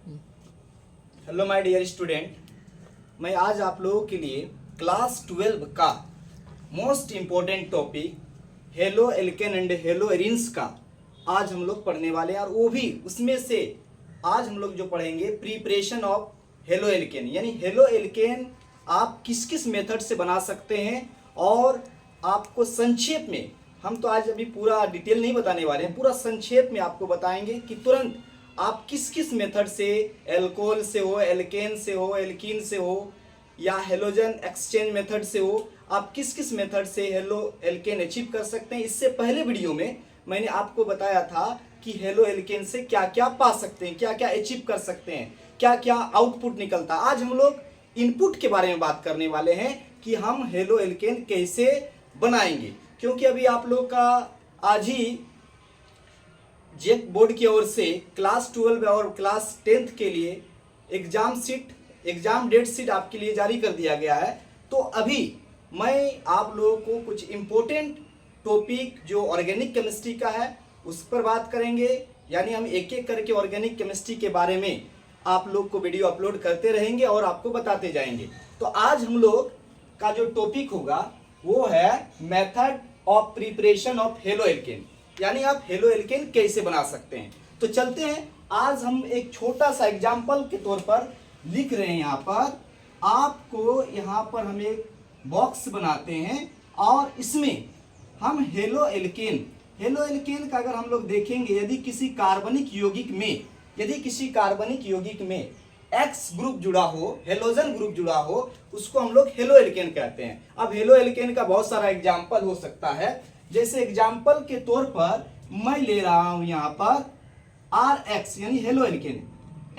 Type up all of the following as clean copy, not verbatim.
Hello my dear student, मैं आज आप लोगों के लिए क्लास 12 का most important topic halo alkane and hello arenes का आज हम लोग पढ़ने वाले हैं। और वो भी उसमें से आज हम लोग जो पढ़ेंगे प्रिपरेशन ऑफ हेलो एल्केन, यानी हेलो एल्केन आप किस किस मेथड से बना सकते हैं। और आपको संक्षेप में, हम तो आज अभी पूरा डिटेल नहीं बताने वाले हैं, पूरा संक्षेप में आपको बताएंगे कि तुरंत आप किस किस मेथड से, एल्कोहल से हो, एल्केन से हो, एल्कीन से हो या हेलोजन एक्सचेंज मेथड से हो, आप किस किस मेथड से हेलो एल्केन अचीव कर सकते हैं। इससे पहले वीडियो में मैंने आपको बताया था कि हेलो एल्केन से क्या क्या पा सकते हैं, क्या क्या अचीव कर सकते हैं, क्या क्या आउटपुट निकलता है। आज हम लोग इनपुट के बारे में बात करने वाले हैं कि हम हेलो एल्केन कैसे बनाएंगे, क्योंकि अभी आप लोग का आज ही जेक बोर्ड की ओर से क्लास 12 और क्लास 10th के लिए एग्जाम डेट शीट आपके लिए जारी कर दिया गया है। तो अभी मैं आप लोगों को कुछ इम्पोर्टेंट टॉपिक जो ऑर्गेनिक केमिस्ट्री का है उस पर बात करेंगे, यानी हम एक एक करके ऑर्गेनिक केमिस्ट्री के बारे में आप लोग को वीडियो अपलोड करते रहेंगे और आपको बताते जाएंगे। तो आज हम लोग का जो टॉपिक होगा वो है method of preparation of halo alkane, यानी आप हेलो एल्केन कैसे बना सकते हैं। तो चलते हैं, आज हम एक छोटा सा एग्जाम्पल के तौर पर लिख रहे हैं। यहाँ पर हम एक बॉक्स बनाते हैं और इसमें हम हेलो एल्केन का अगर हम लोग देखेंगे, यदि किसी कार्बनिक यौगिक में एक्स ग्रुप जुड़ा हो, हेलोजन ग्रुप जुड़ा हो, उसको हम लोग हेलो एल्केन कहते हैं। अब हेलो एल्केन का बहुत सारा एग्जाम्पल हो सकता है, जैसे एग्जाम्पल के तौर पर मैं ले रहा हूं यहाँ पर RX यानी हेलो एल्केन।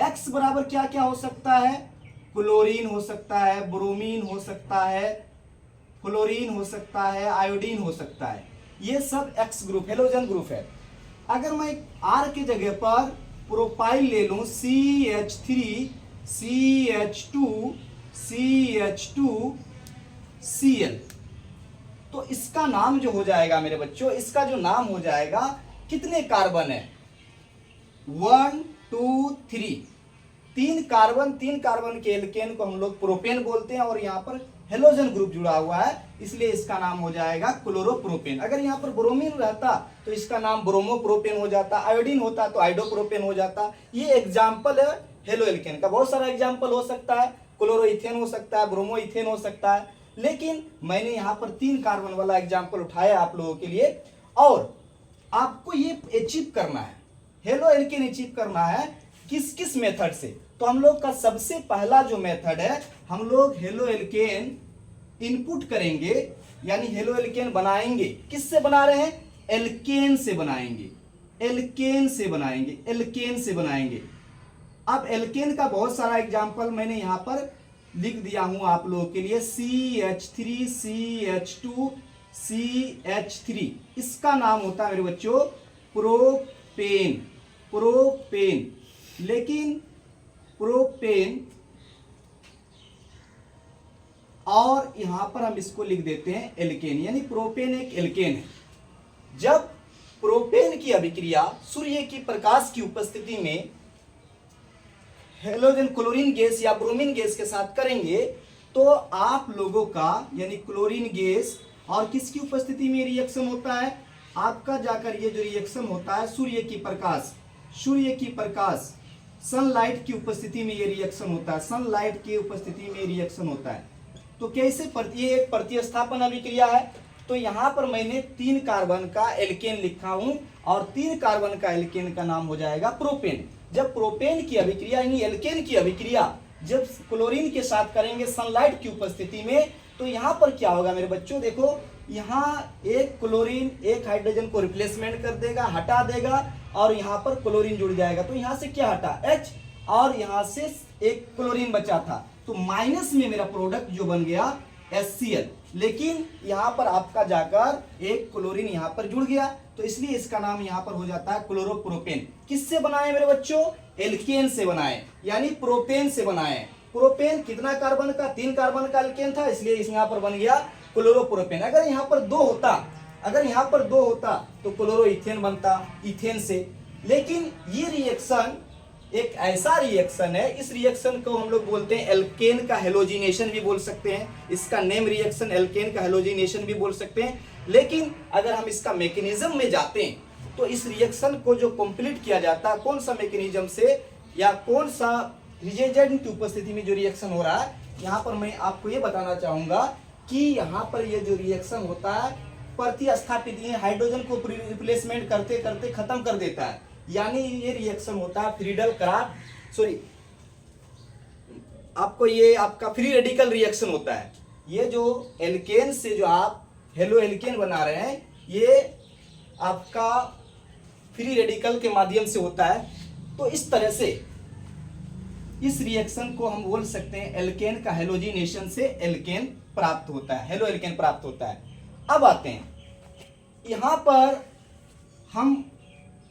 X बराबर क्या क्या हो सकता है, क्लोरीन हो सकता है, ब्रोमीन हो सकता है, फ्लोरीन हो सकता है, आयोडीन हो सकता है, ये सब X ग्रुप हेलोजन ग्रुप है। अगर मैं R की जगह पर प्रोपाइल ले लूं CH3 CH2 CH2 Cl, तो इसका नाम जो हो जाएगा मेरे बच्चों, इसका जो नाम हो जाएगा, कितने कार्बन है, 1 2 3, तीन कार्बन के एल्केन को हम लोग प्रोपेन बोलते हैं। और यहाँ पर हेलोजन ग्रुप जुड़ा हुआ है, इसलिए इसका नाम हो जाएगा क्लोरोप्रोपेन। अगर यहाँ पर ब्रोमीन रहता तो इसका नाम ब्रोमोप्रोपेन हो जाता, आयोडीन होता तो आइडोप्रोपेन हो जाता। ये एग्जाम्पल है हेलो एल्केन का। बहुत सारा एग्जाम्पल हो सकता है, क्लोरोइथेन हो सकता है, ब्रोमोइथेन हो सकता है, लेकिन मैंने यहाँ पर 3 कार्बन वाला एग्जाम्पल उठाया आप लोगों के लिए। और आपको ये अचीव करना है, हेलो एल्केन अचीव करना है किस किस मेथड से। तो हम लोग का सबसे पहला जो मेथड है, हम लोग हेलो एल्केन इनपुट करेंगे, यानी हेलो एल्केन बनाएंगे। किससे बना रहे हैं, एल्केन से बनाएंगे, एल्केन से बनाएंगे। अब एल्केन का बहुत सारा एग्जाम्पल मैंने यहाँ पर लिख दिया हूं आप लोगों के लिए। CH3 CH2 CH3, इसका नाम होता है मेरे बच्चों प्रोपेन। लेकिन प्रोपेन, और यहां पर हम इसको लिख देते हैं एल्केन, यानी प्रोपेन एक एल्केन है। जब प्रोपेन की अभिक्रिया सूर्य की प्रकाश की उपस्थिति में हेलोजन क्लोरीन गैस या ब्रोमीन गैस के साथ करेंगे, तो आप लोगों का यानी क्लोरीन गैस और किसकी उपस्थिति में रिएक्शन होता है, आपका जाकर ये जो रिएक्शन होता है सूर्य की प्रकाश सनलाइट की उपस्थिति में ये रिएक्शन होता है, सनलाइट की उपस्थिति में रिएक्शन होता है। तो कैसे ये एक प्रतिस्थापन अभिक्रिया है। तो यहां पर मैंने 3 कार्बन का एल्केन लिखा हूं और 3 कार्बन का एल्केन का नाम हो जाएगा प्रोपेन। जब प्रोपेन की अभिक्रिया यानी एल्केन की अभिक्रिया जब क्लोरीन के साथ करेंगे सनलाइट की उपस्थिति में, तो यहां पर क्या होगा मेरे बच्चों, देखो यहाँ एक क्लोरीन एक हाइड्रोजन को रिप्लेसमेंट कर देगा, हटा देगा, और यहाँ पर क्लोरीन जुड़ जाएगा। तो यहाँ से क्या हटा, H, और यहाँ से एक क्लोरीन बचा था, तो माइनस में मेरा प्रोडक्ट जो बन गया HCl। लेकिन यहाँ पर आपका जाकर एक क्लोरीन यहाँ पर जुड़ गया, तो इसलिए इसका नाम यहाँ पर हो जाता है क्लोरोप्रोपेन। किससे बनाए मेरे बच्चों, एल्केन से बनाए, यानी प्रोपेन से बनाए। प्रोपेन कितना कार्बन का, 3 कार्बन का एल्केन था, इसलिए इस यहाँ पर बन गया क्लोरोप्रोपेन। अगर यहाँ पर 2 होता तो क्लोरोइथेन बनता इथेन से। लेकिन ये रिएक्शन एक ऐसा रिएक्शन है, इस रिएक्शन को हम लोग बोलते हैं एल्केन का हेलोजिनेशन भी बोल सकते हैं, इसका नेम रिएक्शन एल्केन का हेलोजिनेशन भी बोल सकते हैं। लेकिन अगर हम इसका मैकेनिज्म में जाते हैं तो इस रिएक्शन को जो कंप्लीट किया जाता है कौन सा मैकेनिज्म से या कौन सा रिएजेंट की उपस्थिति में जो रिएक्शन हो रहा है, यहाँ पर मैं आपको ये बताना चाहूंगा कि यहाँ पर ये जो रिएक्शन होता है प्रतिस्थापित हाइड्रोजन को रिप्लेसमेंट करते करते खत्म कर देता है, यानी ये रिएक्शन होता है फ्रीडल क्राफ्ट सॉरी आपको ये आपका फ्री रेडिकल रिएक्शन होता है। ये जो एल्केन से जो आप हेलो एल्केन बना रहे हैं ये आपका फ्री रेडिकल के माध्यम से होता है। तो इस तरह से इस रिएक्शन को हम बोल सकते हैं एल्केन का हेलोजिनेशन से एल्केन प्राप्त होता है, हेलो एल्केन प्राप्त होता है। अब आते हैं यहां पर हम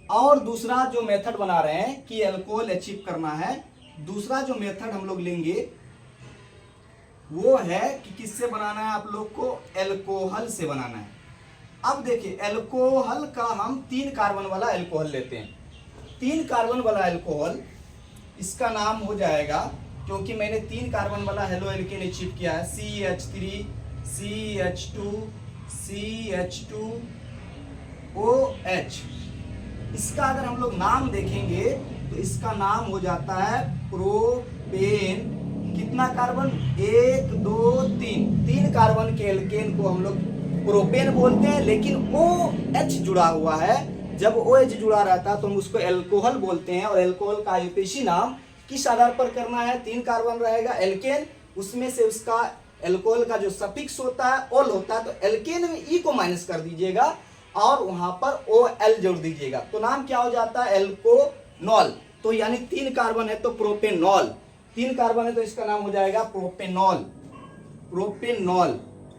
और दूसरा जो मेथड बना रहे हैं कि अल्कोहल अचीव करना है, दूसरा जो मेथड हम लोग लेंगे वो है कि किससे बनाना है आप लोग को, अल्कोहल से बनाना है। अब देखिए अल्कोहल का हम 3 कार्बन वाला अल्कोहल लेते हैं। 3 कार्बन वाला अल्कोहल, इसका नाम हो जाएगा, क्योंकि मैंने 3 कार्बन वाला हेलो एल्केन अचीव किया है, CH3 CH2 CH2OH। इसका अगर हम लोग नाम देखेंगे तो इसका नाम हो जाता है प्रोपेन। कितना कार्बन, 1 2 3, 3 कार्बन के एल्केन को हम लोग प्रोपेन बोलते हैं। लेकिन OH जुड़ा हुआ है, जब OH जुड़ा रहता है तो हम उसको अल्कोहल बोलते हैं। और अल्कोहल का आईयूपीएसी नाम किस आधार पर करना है, 3 कार्बन रहेगा एल्केन, उसमें से उसका अल्कोहल का जो सफिक्स होता है ओल होता है, तो एल्केन में ई को माइनस कर दीजिएगा और वहां पर OL जोड़ दीजिएगा, तो नाम क्या हो जाता है, एल्कोनॉल। तो यानी 3 कार्बन है तो प्रोपेनॉल, 3 कार्बन है तो इसका नाम हो जाएगा प्रोपेनॉल। प्रोपेनॉल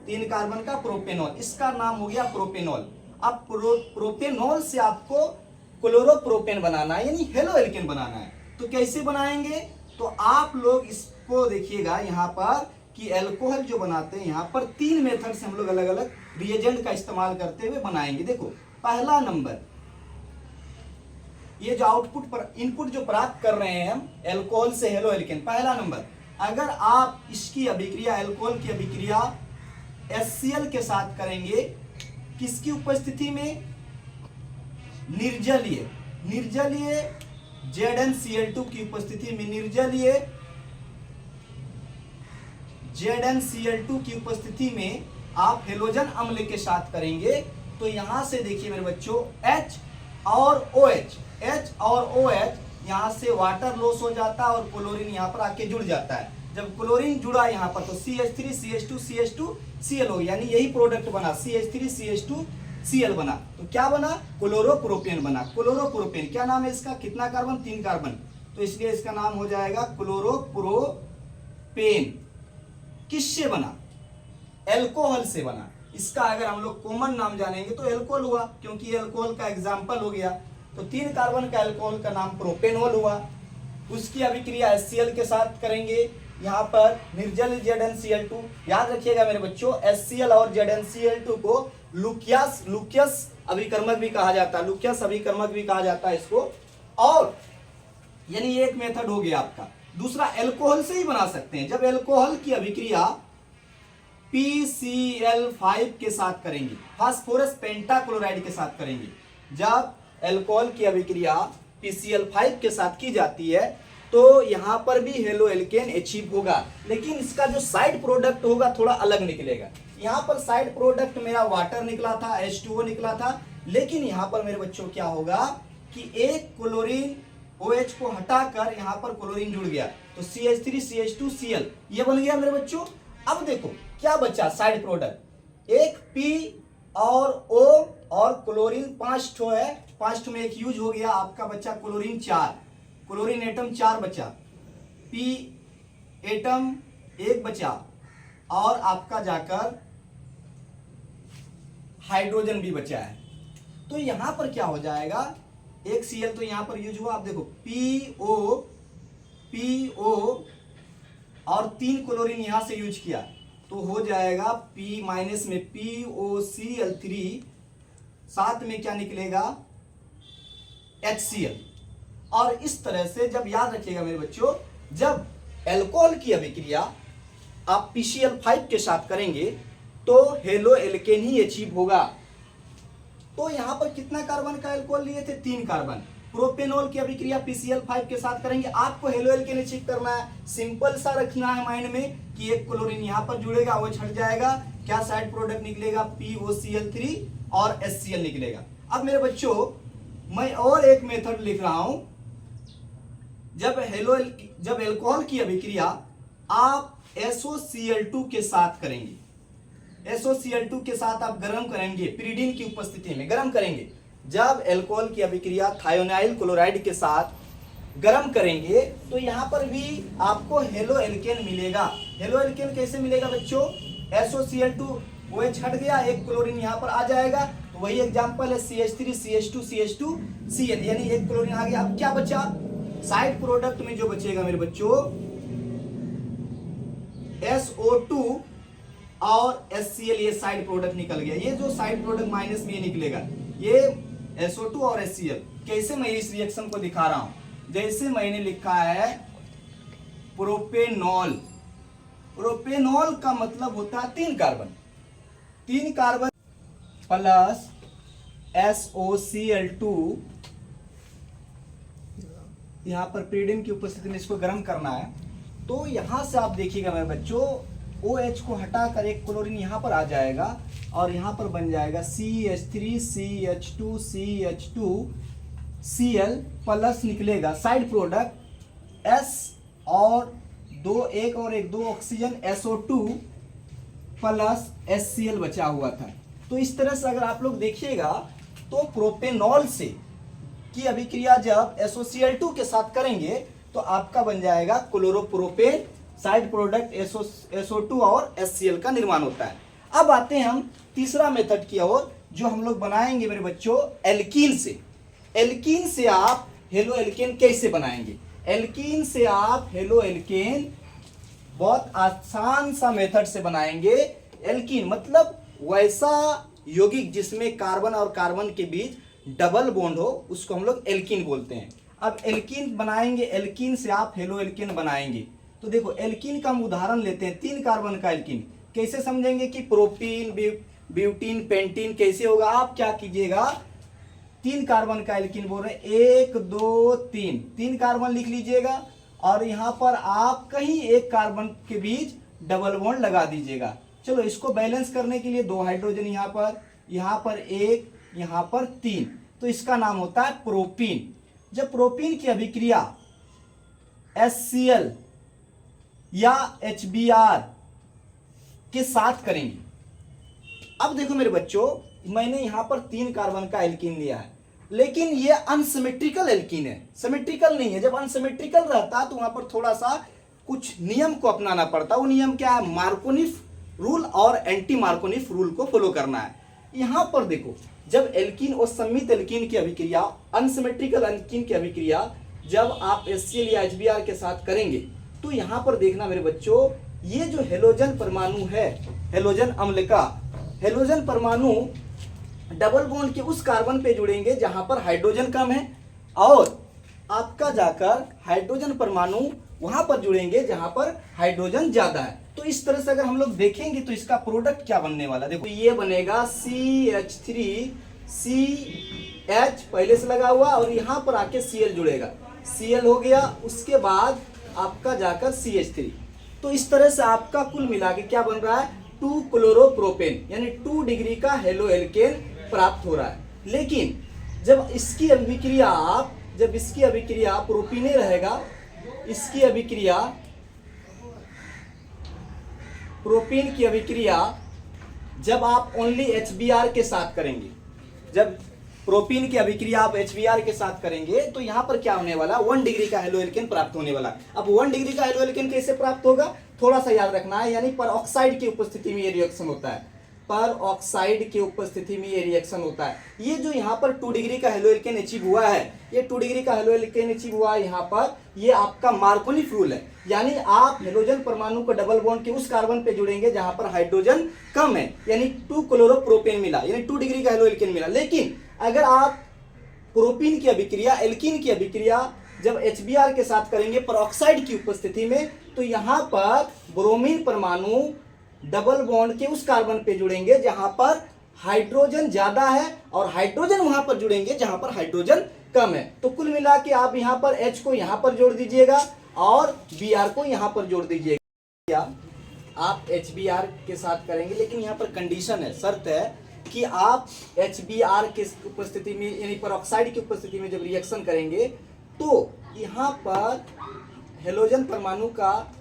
3 कार्बन का प्रोपेनॉल, इसका नाम हो गया प्रोपेनॉल। अब प्रोपेनॉल से आपको क्लोरोप्रोपेन बनाना है, यानी हेलो एल्केन बनाना है। तो कैसे बनाएंगे, तो आप लोग इसको देखिएगा यहाँ पर कि अल्कोहल जो बनाते हैं यहाँ पर 3 मेथड से हम लोग अलग अलग रिएजेंट का इस्तेमाल करते हुए बनाएंगे। देखो पहला नंबर, ये जो आउटपुट पर इनपुट जो प्राप्त कर रहे हैं हम अल्कोहल से हेलो एल्केन, पहला नंबर अगर आप इसकी अभिक्रिया अल्कोहल की अभिक्रिया HCl के साथ करेंगे, किसकी उपस्थिति में, निर्जलीय ZnCl2 की उपस्थिति में, निर्जलीय ZnCl2 की उपस्थिति में आप हेलोजन अम्ल के साथ करेंगे। तो यहां से देखिए मेरे बच्चों H और OH यहां से वाटर लॉस हो जाता है और क्लोरीन यहां पर आके जुड़ जाता है। जब क्लोरीन जुड़ा यहां पर तो CH3 CH2 CH2Cl हो, यानी यही प्रोडक्ट बना CH3 CH2Cl बना। तो क्या बना, क्लोरोप्रोपेन बना। क्लोरोप्रोपेन क्या नाम है इसका, कितना कार्बन, 3 कार्बन, तो इसलिए इसका नाम हो जाएगा क्लोरोप्रोपेन। किससे बना, अल्कोहल से बना। इसका अगर हम लोग कॉमन नाम जानेंगे तो अल्कोहल हुआ, क्योंकि ये अल्कोहल का एग्जाम्पल हो गया। तो 3 कार्बन का अल्कोहल का नाम प्रोपेनॉल हुआ। उसकी अभिक्रिया HCl के साथ करेंगे, यहाँ पर निर्जल ZnCl2। याद रखिएगा मेरे बच्चों, HCl और ZnCl2 को लुकियस अभिकर्मक भी कहा जाता है, लुकियस अभिकर्मक भी कहा जाता है इसको। और यानी एक मेथड हो गया आपका। दूसरा अल्कोहल से ही बना सकते हैं, जब अल्कोहल की अभिक्रिया PCl5 के साथ करेंगे, फास्फोरस पेंटाक्लोराइड के साथ करेंगे। जब अल्कोहल की अभिक्रिया PCl5 के साथ की जाती है तो यहां पर भी हेलो एल्केन अचीव होगा, लेकिन इसका जो साइड प्रोडक्ट होगा थोड़ा अलग निकलेगा। यहां पर साइड प्रोडक्ट मेरा वाटर निकला था, H2O निकला था, लेकिन यहां पर मेरे बच्चों क्या होगा कि एक क्लोरीन OH को हटाकर यहां पर क्लोरीन जुड़ गया, तो CH3 CH2Cl ये बन गया मेरे बच्चों। अब देखो क्या बचा साइड प्रोडक्ट, एक P और O और क्लोरीन 5 ठो है, 5 ठो में एक यूज हो गया, आपका बचा क्लोरीन 4, क्लोरीन एटम 4 बचा, P एटम 1 बचा और आपका जाकर हाइड्रोजन भी बचा है। तो यहां पर क्या हो जाएगा, एक Cl तो यहां पर यूज हुआ, आप देखो PO और 3 क्लोरीन यहां से यूज किया तो हो जाएगा P माइनस में POCl3, साथ में क्या निकलेगा HCl। और इस तरह से जब याद रखिएगा मेरे बच्चों, जब एल्कोहल की अभिक्रिया आप PCl5 के साथ करेंगे तो हेलो एल्केन ही अचीव होगा। तो यहां पर कितना कार्बन का एल्कोहल लिए थे? 3 कार्बन। प्रोपेनॉल की अभिक्रिया PCl5 के साथ करेंगे, आपको हेलो एल्केन अचीव करना है। सिंपल सा रखना है माइंड में कि एक क्लोरीन यहां पर जुड़ेगा, वो छट जाएगा, क्या साइड प्रोडक्ट निकलेगा? POCl3 और HCl निकलेगा। अब मेरे बच्चों मैं और एक मेथड लिख रहा हूं। जब एल्कोहल की अभिक्रिया आप SOCl2 के साथ करेंगे, SOCl2 के साथ आप गर्म करेंगे, पिरीडीन की उपस्थिति में गर्म करेंगे। जब एल्कोहल की अभिक्रिया थायोनाइल क्लोराइड के साथ गर्म करेंगे तो यहां पर भी आपको हेलो एल्केन मिलेगा। हेलो एल्केन कैसे मिलेगा बच्चों? SOCl2 वो छट गया, एक क्लोरीन यहां पर आ जाएगा, तो वही एग्जांपल है CH3 CH2 CH2 Cl, यानी एक क्लोरीन आ गया। अब क्या बचा? साइड प्रोडक्ट में जो बचेगा मेरे बच्चों SO2 और HCl, ये साइड प्रोडक्ट निकल गया। ये जो साइड प्रोडक्ट माइनस में ये निकलेगा, ये SO2 और HCl। कैसे मैं इस रिएक्शन को दिखा रहा हूं? जैसे मैंने लिखा है प्रोपेनॉल। प्रोपेनॉल का मतलब होता है 3 कार्बन, 3 कार्बन प्लस SOCl2। यहां पर पिरीडीन की उपस्थिति में इसको गर्म करना है। तो यहां से आप देखिएगा मेरे बच्चों, OH को हटाकर एक क्लोरीन यहां पर आ जाएगा और यहां पर बन जाएगा CH3 CH2 CH2 Cl plus निकलेगा साइड प्रोडक्ट S और एक और एक 2 ऑक्सीजन SO2 प्लस HCl बचा हुआ था। तो इस तरह से अगर आप लोग देखिएगा तो प्रोपेनॉल से की अभिक्रिया जब SOCl2 के साथ करेंगे तो आपका बन जाएगा क्लोरोप्रोपेन, साइड प्रोडक्ट SO2 और HCl का निर्माण होता है। अब आते हैं हम तीसरा मेथड की ओर, जो हम लोग बनाएंगे मेरे बच्चों एल्कीन से। एल्कीन से आप हेलो एल्केन कैसे बनाएंगे? एल्कीन से आप हेलो एल्केन बहुत आसान सा मेथड से बनाएंगे। एल्कीन मतलब वैसा यौगिक जिसमें कार्बन और कार्बन के बीच डबल बॉन्ड हो, उसको हम लोग एल्कीन बोलते हैं। अब एल्कीन बनाएंगे, एल्कीन से आप हेलो एल्केन बनाएंगे। तो देखो एल्कीन का हम उदाहरण लेते हैं, 3 कार्बन का एल्कीन। कैसे समझेंगे कि प्रोपीन ब्यूटीन पेंटीन कैसे होगा? आप क्या कीजिएगा, 3 कार्बन का एल्कीन बोल रहे हैं, 1 2 3, 3 कार्बन लिख लीजिएगा और यहां पर आप कहीं एक कार्बन के बीच डबल बॉन्ड लगा दीजिएगा। चलो इसको बैलेंस करने के लिए 2 हाइड्रोजन यहां पर 1, यहां पर 3, तो इसका नाम होता है प्रोपीन। जब प्रोपीन की अभिक्रिया HCl या HBr के साथ करेंगे। अब देखो मेरे बच्चों, मैंने यहां पर 3 कार्बन का एल्कीन लिया है, लेकिन ये अनसिमेट्रिकल एल्कीन है, सिमेट्रिकल नहीं है। जब अनसिमेट्रिकल रहता तो वहां पर थोड़ा सा कुछ नियम को अपनाना पड़ता। वो नियम क्या है? मार्कोनिफ रूल और एंटी मार्कोनिफ रूल को फॉलो करना है। यहां पर देखो, जब एल्कीन और सममित एल्कीन की अभिक्रिया, अनसिमेट्रिकल एल्कीन की अभिक्रिया जब आप HCl या HBr के साथ करेंगे तो यहां पर देखना मेरे बच्चों, ये जो हेलोजन परमाणु है, हेलोजन अम्ल का हेलोजन परमाणु डबल बॉन्ड के उस कार्बन पे जुड़ेंगे जहां पर हाइड्रोजन कम है, और आपका जाकर हाइड्रोजन परमाणु वहां पर जुड़ेंगे जहां पर हाइड्रोजन ज्यादा है। तो इस तरह से अगर हम लोग देखेंगे तो इसका प्रोडक्ट क्या बनने वाला, देखो ये बनेगा CH3CH पहले से लगा हुआ और यहां पर आके Cl जुड़ेगा, Cl हो गया, उसके बाद आपका जाकर CH3। तो इस तरह से आपका कुल मिला के क्या बन रहा है? 2 क्लोरोप्रोपेन, यानी 2 डिग्री का हेलो एल्केन प्राप्त हो रहा है। लेकिन जब इसकी अभिक्रिया प्रोपीने रहेगा, इसकी अभिक्रिया प्रोपीन की अभिक्रिया जब आप ओनली HBr के साथ करेंगे, जब प्रोपीन की अभिक्रिया आप HBr के साथ करेंगे तो यहां पर क्या होने वाला? 1 डिग्री का हेलो एल्केन प्राप्त होने वाला। अब 1 डिग्री का हेलो एल्केन कैसे प्राप्त होगा? थोड़ा सा याद रखना है, यानी पर ऑक्साइड की उपस्थिति में ये रिएक्शन होता है, पर ऑक्साइड की उपस्थिति में ये रिएक्शन होता है। ये जो यहाँ पर 2 डिग्री का हेलो एल्केन अचीव हुआ है, ये 2 डिग्री का हेलो एल्केन अचीव हुआ है यहाँ पर, ये आपका मार्कोनिफ रूल है, यानी आप हेलोजन परमाणु को डबल बॉन्ड के उस कार्बन पे जुड़ेंगे जहां पर हाइड्रोजन कम है, यानी 2 क्लोरोप्रोपेन मिला, यानी 2 डिग्री का हेलो एल्केन मिला। लेकिन अगर आप प्रोपीन की अभिक्रिया, एल्कीन की अभिक्रिया जब HBr के साथ करेंगे पेरोक्साइड की उपस्थिति में, तो यहाँ पर ब्रोमीन परमाणु डबल बॉन्ड के उस कार्बन पे जुड़ेंगे जहां पर हाइड्रोजन ज्यादा है, और हाइड्रोजन वहां पर जुड़ेंगे जहां पर हाइड्रोजन कम है। तो कुल मिला के आप यहाँ पर H को यहाँ पर जोड़ दीजिएगा और Br को यहाँ पर जोड़ दीजिएगा। आप HBr के साथ करेंगे, लेकिन यहाँ पर कंडीशन है, शर्त है कि आप HBr के उपस्थिति में यानी पेरोक्साइड की उपस्थिति में जब रिएक्शन करेंगे तो यहाँ पर हेलोजन परमाणु का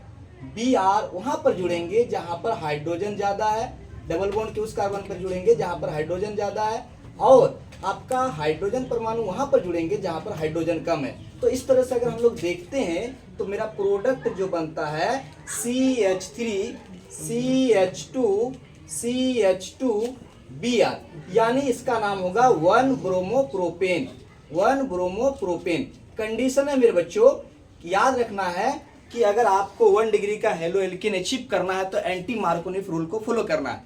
Br वहां पर जुड़ेंगे जहां पर हाइड्रोजन ज्यादा है, डबल बॉन्ड के उस कार्बन पर जुड़ेंगे जहां पर हाइड्रोजन ज्यादा है, और आपका हाइड्रोजन परमाणु वहां पर जुड़ेंगे जहां पर हाइड्रोजन कम है। तो इस तरह से अगर हम लोग देखते हैं तो मेरा प्रोडक्ट जो बनता है CH3 CH2 CH2Br, यानी इसका नाम होगा 1 ब्रोमोप्रोपेन। 1 ब्रोमोप्रोपेन कंडीशन है मेरे बच्चों, याद रखना है कि अगर आपको 1 डिग्री का हेलो एल्केन अचीव करना है तो एंटी मार्कोनिफ रूल को फॉलो करना है,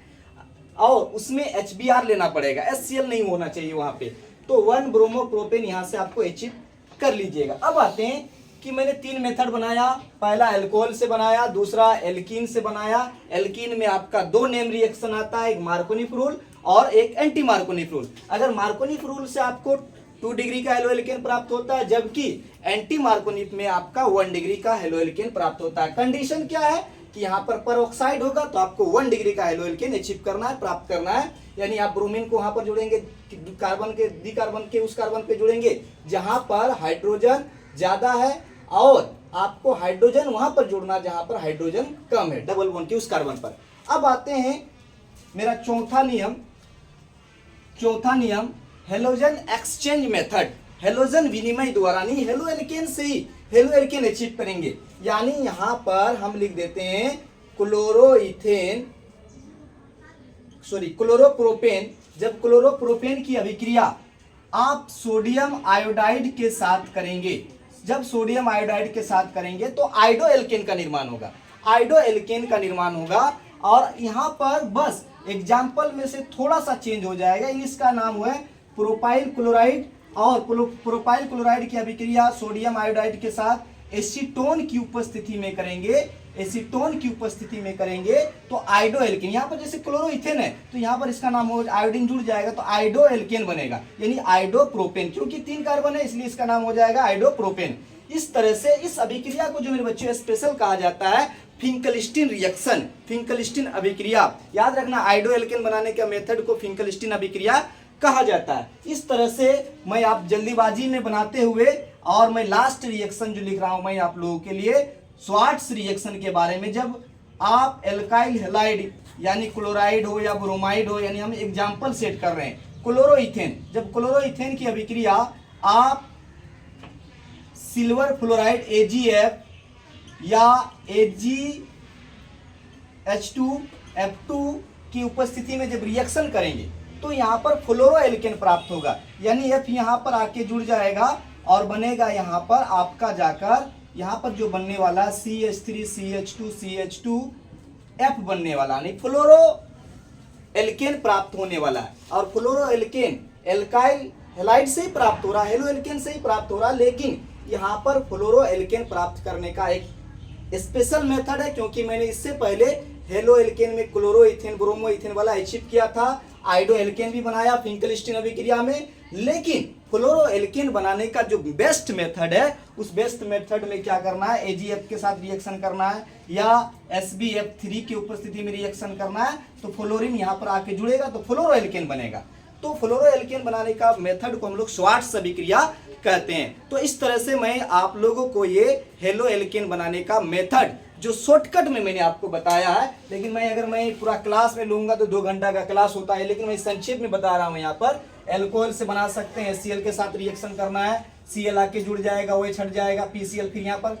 और उसमें HBr लेना पड़ेगा, HCl नहीं होना चाहिए वहां पे। तो 1 ब्रोमोप्रोपेन यहां से आपको अचीव कर लीजिएगा। अब आते हैं कि मैंने 3 मेथड बनाया, पहला अल्कोहल से बनाया, दूसरा एल्कीन से बनाया। एल्कीन में आपका 2 नेम रिएक्शन आता है, एक मार्कोनिफ रूल और एक एंटी मार्कोनिफ रूल। अगर मार्कोनिफ रूल से आपको 2 डिग्री का हेलो एल्केन प्राप्त होता है, जबकि एंटी मार्कोनिफ में आपका 1 डिग्री का हेलो एल्केन प्राप्त होता है। कंडीशन क्या है कि यहाँ पर पेरोक्साइड होगा तो आपको 1 डिग्री का हेलो एल्केन अचीव करना है, प्राप्त करना है, यानी आप ब्रोमीन को वहां पर जोड़ेंगे, कार्बन के डी कार्बन के उस कार्बन पे जोड़ेंगे जहां पर हाइड्रोजन ज्यादा है, और आपको हाइड्रोजन वहां पर जोड़ना जहां पर हाइड्रोजन कम है, डबल बॉन्ड के उस कार्बन पर। अब आते हैं मेरा चौथा नियम हेलोजन एक्सचेंज मेथड, हेलोजन विनिमय द्वारा, नहीं हेलो एल्केन से ही हेलो एल्केन अचीव करेंगे। यानी यहां पर हम लिख देते हैं क्लोरोप्रोपेन। जब क्लोरोप्रोपेन की अभिक्रिया आप सोडियम आयोडाइड के साथ करेंगे, जब सोडियम आयोडाइड के साथ करेंगे तो आयोडो एल्केन का निर्माण होगा, आयोडो एल्केन का निर्माण होगा। और यहां पर बस एग्जाम्पल में से थोड़ा सा चेंज हो जाएगा, इसका नाम है प्रोपाइल क्लोराइड, और प्रोपाइल क्लोराइड की अभिक्रिया सोडियम आयोडाइड के साथ एसीटोन की उपस्थिति में करेंगे, एसीटोन की उपस्थिति में करेंगे तो आयोडो एल्केन। यहाँ पर जैसे क्लोरोइथेन है तो यहाँ पर इसका नाम हो आयोडीन जुड़ जाएगा तो आयोडो एल्केन बनेगा, यानी आयोडो प्रोपेन, क्योंकि 3 कार्बन है इसलिए इसका नाम हो जाएगा आयोडो प्रोपेन। इस तरह से इस अभिक्रिया को जो मेरे बच्चों स्पेशल कहा जाता है फिंकलस्टीन रिएक्शन, फिंकलस्टीन अभिक्रिया। याद रखना आयोडो एल्केन बनाने के मेथड को फिंकलस्टीन अभिक्रिया कहा जाता है। इस तरह से मैं आप जल्दीबाजी में बनाते हुए, और मैं लास्ट रिएक्शन जो लिख रहा हूं मैं आप लोगों के लिए स्वार्ट्स रिएक्शन के बारे में। जब आप एल्काइल हैलाइड यानी क्लोराइड हो या ब्रोमाइड हो, यानी हम एग्जांपल सेट कर रहे हैं, क्लोरोइथेन, जब क्लोरोइथेन की अभिक्रिया आप सिल्वर फ्लोराइड AgF या AgH2F2 की उपस्थिति में जब रिएक्शन करेंगे तो यहाँ पर फ्लोरो एल्केन प्राप्त होगा, यानी F यहाँ पर आके जुड़ जाएगा और बनेगा यहाँ पर आपका जाकर यहाँ पर जो बनने वाला CH3 CH2 CH2F बनने वाला, यानी फ्लोरो एल्केन प्राप्त होने वाला है। और फ्लोरो एल्केन एल्काइल हैलाइड से ही प्राप्त हो रहा है, हेलो एल्केन से ही प्राप्त हो रहा है, लेकिन यहाँ पर फ्लोरो एल्केन प्राप्त करने का एक स्पेशल मेथड है, क्योंकि मैंने इससे पहले हेलो एल्केन में क्लोरोइथेन ब्रोमोइथेन वाला अचीव किया था, आयोडो एल्केन भी बनाया फिंकलस्टीन अभिक्रिया में। लेकिन फ्लोरो एल्केन बनाने का जो बेस्ट मेथड है, उस बेस्ट मेथड में क्या करना है, AgF के साथ रिएक्शन करना है या SbF3 की उपस्थिति में रिएक्शन करना है, तो फ्लोरीन यहाँ पर आके जुड़ेगा तो फ्लोरो एल्केन बनेगा। तो फ्लोरो एल्केन बनाने का मेथड को हम लोग स्वार्ट्स अभिक्रिया कहते हैं। तो इस तरह से मैं आप लोगों को ये हेलो एल्केन बनाने का मेथड जो शॉर्टकट में मैंने आपको बताया है, लेकिन अगर मैं पूरा क्लास में लूंगा तो 2 घंटा का क्लास होता है, लेकिन मैं संक्षेप में बता रहा हूं। यहाँ पर एल्कोहल से बना सकते हैं, HCl के साथ रिएक्शन करना है, Cl आके जुड़ जाएगा, OH हट जाएगा, PCl, फिर यहाँ पर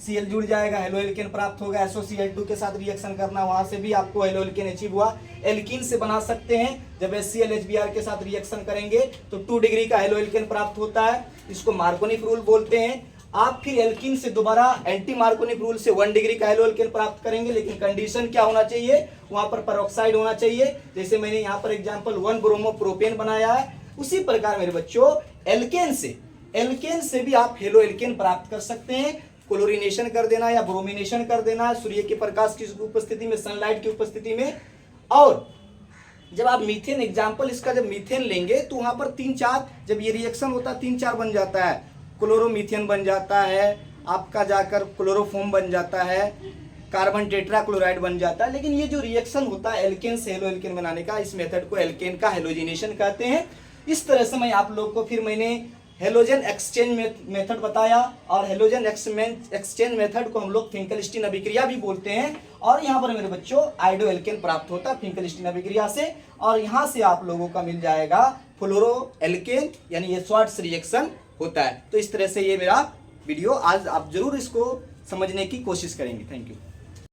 Cl जुड़ जाएगा, हेलो एल्केन प्राप्त होगा। SOCl2 के साथ रिएक्शन करना, वहां से भी आपको हेलो एल्केन अचीव हुआ। एल्कीन से बना सकते हैं, जब HCl HBr के साथ रिएक्शन करेंगे तो 2 डिग्री का हेलो एल्केन प्राप्त होता है, इसको मार्कोनिफ रूल बोलते हैं। आप फिर एल्कीन से दोबारा एंटी मार्कोनिफ रूल से 1 डिग्री का हेलो एल्केन प्राप्त करेंगे, लेकिन कंडीशन क्या होना चाहिए, वहां पर पेरोक्साइड होना चाहिए। जैसे मैंने यहाँ पर एग्जांपल 1 ब्रोमोप्रोपेन बनाया है, उसी प्रकार मेरे बच्चों एल्केन से एल्केन से भी आप हेलो एल्केन प्राप्त कर सकते हैं। क्लोरीनेशन कर देना या ब्रोमिनेशन कर देना सूर्य के प्रकाश की उपस्थिति में, सनलाइट की उपस्थिति में। और जब आप मीथेन एग्जाम्पल इसका जब मीथेन लेंगे तो वहां पर 3-4 जब ये रिएक्शन होता है 3-4 बन जाता है, क्लोरोमीथेन बन जाता है, आपका जाकर क्लोरोफॉर्म बन जाता है, कार्बन टेट्राक्लोराइड बन जाता है। लेकिन ये जो रिएक्शन होता है एल्केन से हेलो एल्केन बनाने का, इस मेथड को एल्केन का हेलोजिनेशन कहते हैं। इस तरह से मैं आप लोग को फिर मैंने हेलोजन एक्सचेंज मेथड बताया, और हेलोजन एक्सचेंज मेथड को हम लोग फिंकलस्टीन अभिक्रिया भी बोलते हैं। और यहाँ पर मेरे बच्चों आइडो एल्केन प्राप्त होता है फिंकलस्टीन अभिक्रिया से, और यहाँ से आप लोगों का मिल जाएगा फ्लोरो एल्केन, यानी ये स्वार्ट्ज रिएक्शन होता है। तो इस तरह से ये मेरा वीडियो आज आप जरूर इसको समझने की कोशिश करेंगे। Thank you.